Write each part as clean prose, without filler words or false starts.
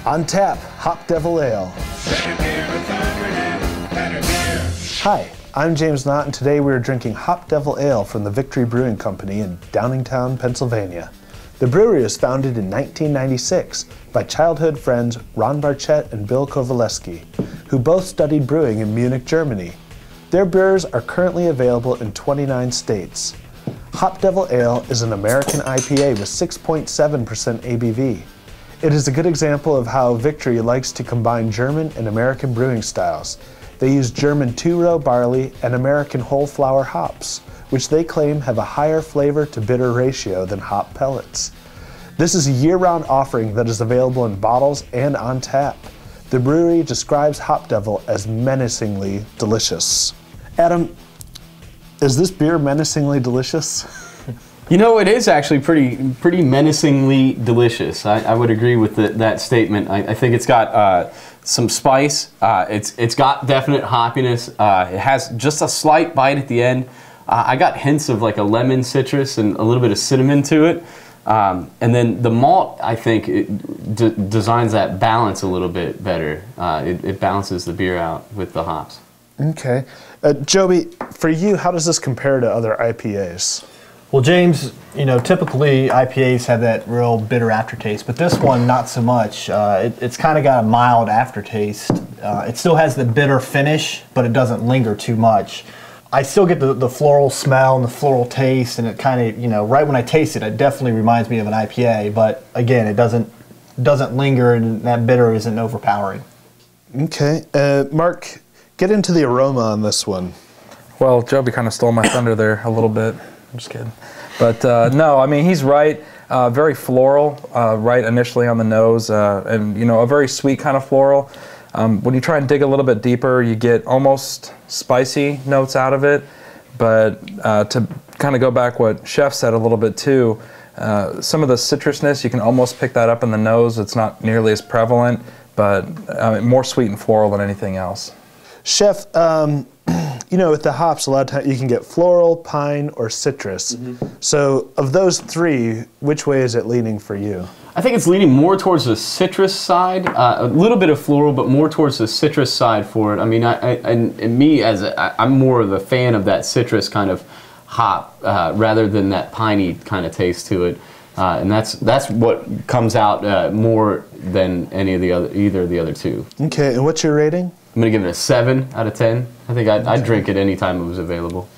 On tap, Hopdevil Ale. Hi, I'm James Knott, and today we're drinking Hopdevil Ale from the Victory Brewing Company in Downingtown, Pennsylvania. The brewery was founded in 1996 by childhood friends Ron Barchet and Bill Covaleski, who both studied brewing in Munich, Germany. Their beers are currently available in 29 states. Hopdevil Ale is an American IPA with 6.7% ABV. It is a good example of how Victory likes to combine German and American brewing styles. They use German two-row barley and American whole flower hops, which they claim have a higher flavor to bitter ratio than hop pellets. This is a year-round offering that is available in bottles and on tap. The brewery describes Hopdevil as menacingly delicious. Adam, is this beer menacingly delicious? You know, it is actually pretty menacingly delicious. I would agree with that statement. I think it's got some spice. It's got definite hoppiness. It has just a slight bite at the end. I got hints of like a lemon citrus and a little bit of cinnamon to it. And then the malt, I think, it designs that balance a little bit better. It balances the beer out with the hops. Okay. Joby, for you, how does this compare to other IPAs? Well, James, you know, typically IPAs have that real bitter aftertaste, but this one, not so much. It's kind of got a mild aftertaste. It still has the bitter finish, but it doesn't linger too much. I still get the floral smell and the floral taste, and it kind of, you know, right when I taste it, it definitely reminds me of an IPA, but again, it doesn't linger, and that bitter isn't overpowering. Okay. Mark, get into the aroma on this one. Well, Joby kind of stole my thunder there a little bit. I'm just kidding. But no, I mean, he's right. Very floral, right initially on the nose, and, you know, a very sweet kind of floral. When you try and dig a little bit deeper, you get almost spicy notes out of it. But to kind of go back what Chef said a little bit too, some of the citrusness, you can almost pick that up in the nose. It's not nearly as prevalent, but more sweet and floral than anything else. Chef, you know, with the hops, a lot of times you can get floral, pine, or citrus. So of those three, which way is it leaning for you? I think it's leaning more towards the citrus side, a little bit of floral, but more towards the citrus side for it. I mean, I'm more of a fan of that citrus kind of hop rather than that piney kind of taste to it, and that's what comes out more than either of the other two. Okay, and what's your rating? I'm gonna give it a 7 out of 10. I think I'd drink it anytime it was available.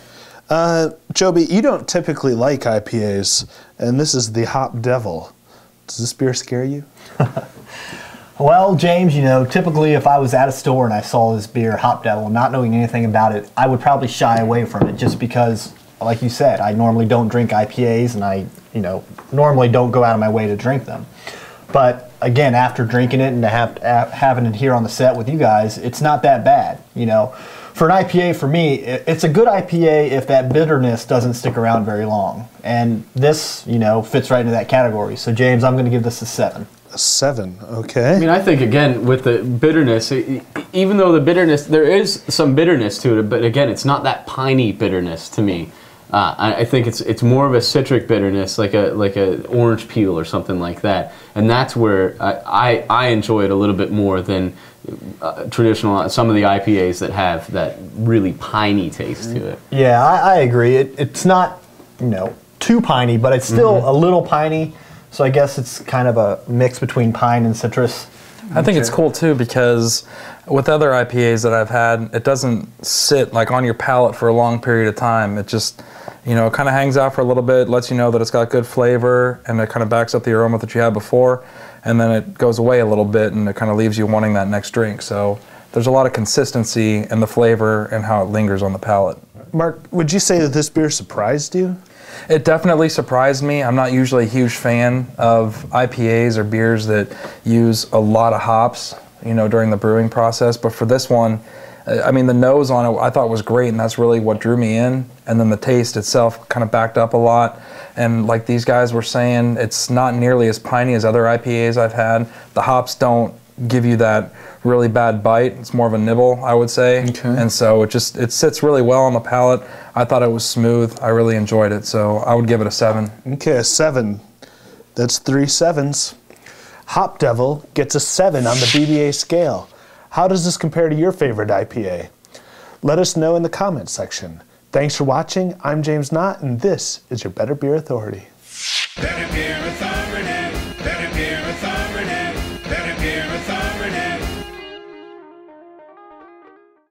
Joby, you don't typically like IPAs, and this is the Hopdevil. Does this beer scare you? Well, James, you know, typically if I was at a store and I saw this beer, Hopdevil, not knowing anything about it, I would probably shy away from it just because, like you said, I normally don't drink IPAs and I, you know, normally don't go out of my way to drink them. But again, after drinking it and having it here on the set with you guys, it's not that bad, you know. For an IPA, for me, it's a good IPA if that bitterness doesn't stick around very long. And this, you know, fits right into that category. So, James, I'm going to give this a 7. A 7, okay. I mean, I think, again, with the bitterness, even though the bitterness, there is some bitterness to it, but again, it's not that piney bitterness to me. I think it's more of a citric bitterness, like a orange peel or something like that, and that's where I enjoy it a little bit more than traditional some of the IPAs that have that really piney taste to it. Yeah, I agree. It's not, you know, too piney, but it's still a little piney. So I guess it's kind of a mix between pine and citrus. I think it's cool too because with other IPAs that I've had, it doesn't sit like on your palate for a long period of time. It just, you know, it kind of hangs out for a little bit, lets you know that it's got good flavor, and it kind of backs up the aroma that you had before, and then it goes away a little bit and it kind of leaves you wanting that next drink. So there's a lot of consistency in the flavor and how it lingers on the palate. Mark, would you say that this beer surprised you? It definitely surprised me. I'm not usually a huge fan of IPAs or beers that use a lot of hops, you know, during the brewing process. But for this one, I mean, the nose on it I thought was great, and that's really what drew me in. And then the taste itself kind of backed up a lot. And like these guys were saying, it's not nearly as piney as other IPAs I've had. The hops don't give you that really bad bite. It's more of a nibble, I would say. Okay. And so it sits really well on the palate. I thought it was smooth. I really enjoyed it, so I would give it a 7. Okay, a 7. That's 3 7s. Hopdevil gets a 7 on the BBA scale. How does this compare to your favorite IPA? Let us know in the comments section. Thanks for watching. I'm James Knott, and this is your Better Beer Authority. Better Beer